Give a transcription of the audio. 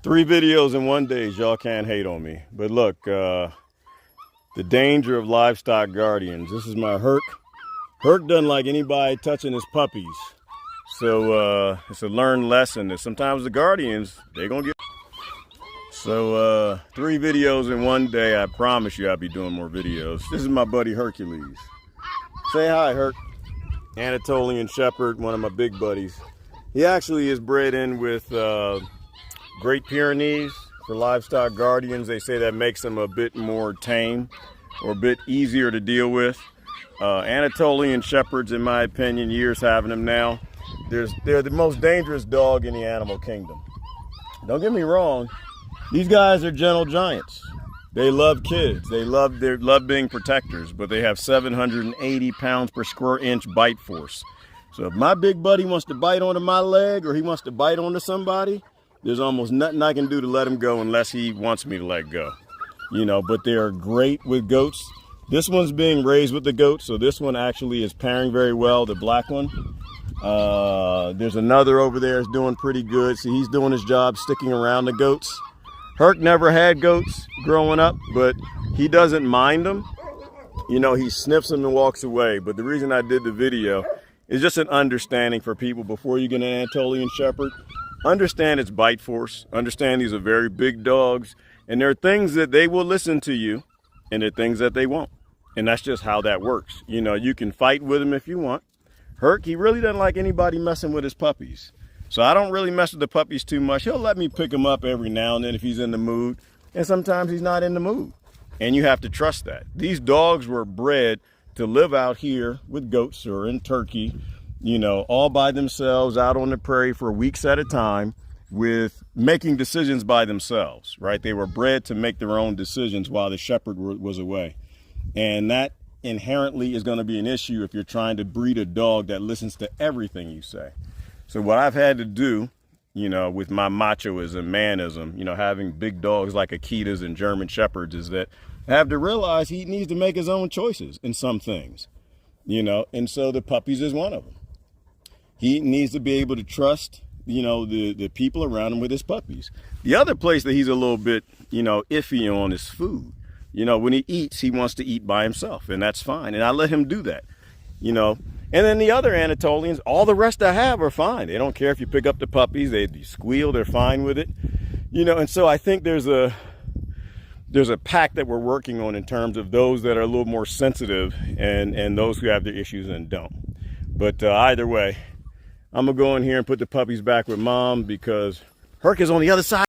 3 videos in one day. Y'all can't hate on me. But look, the danger of livestock guardians. This is my Herc. Herc doesn't like anybody touching his puppies. So it's a learned lesson that sometimes the guardians, they're going to get. So 3 videos in one day. I promise you I'll be doing more videos. This is my buddy Hercules. Say hi, Herc. Anatolian Shepherd, one of my big buddies. He actually is bred in with Great Pyrenees for livestock guardians. They say that makes them a bit more tame or a bit easier to deal with. Anatolian Shepherds, in my opinion, years having them now, they're the most dangerous dog in the animal kingdom. Don't get me wrong, these guys are gentle giants. They love kids. They love being protectors, but they have 780 pounds per square inch bite force. So if my big buddy wants to bite onto my leg or he wants to bite onto somebody, there's almost nothing I can do to let him go unless he wants me to let go. You know, but they are great with goats. This one's being raised with the goats, so this one actually is pairing very well, the black one. There's another over there that's doing pretty good. See, he's doing his job sticking around the goats. Herc never had goats growing up, but he doesn't mind them. You know, he sniffs them and walks away. But the reason I did the video is just an understanding for people before you get an Anatolian Shepherd. Understand its bite force. Understand these are very big dogs. And there are things that they will listen to you, and there are things that they won't. And that's just how that works. You know, you can fight with him if you want. Herc, he really doesn't like anybody messing with his puppies. So I don't really mess with the puppies too much. He'll let me pick him up every now and then if he's in the mood. And sometimes he's not in the mood. And you have to trust that. These dogs were bred to live out here with goats or in Turkey, you know, all by themselves out on the prairie for weeks at a time with making decisions by themselves, right? They were bred to make their own decisions while the shepherd was away. And that inherently is going to be an issue if you're trying to breed a dog that listens to everything you say. So what I've had to do, you know, with my machoism, manism, you know, having big dogs like Akitas and German Shepherds is that I have to realize he needs to make his own choices in some things, you know, and so the puppies is one of them. He needs to be able to trust, you know, the people around him with his puppies. The other place that he's a little bit, you know, iffy on is food. You know, when he eats, he wants to eat by himself, and that's fine. And I let him do that, you know. And then the other Anatolians, all the rest I have are fine. They don't care if you pick up the puppies. They squeal, they're fine with it. You know, and so I think there's a pack that we're working on in terms of those that are a little more sensitive and those who have their issues and don't. But either way, I'm going to go in here and put the puppies back with mom because Herc is on the other side.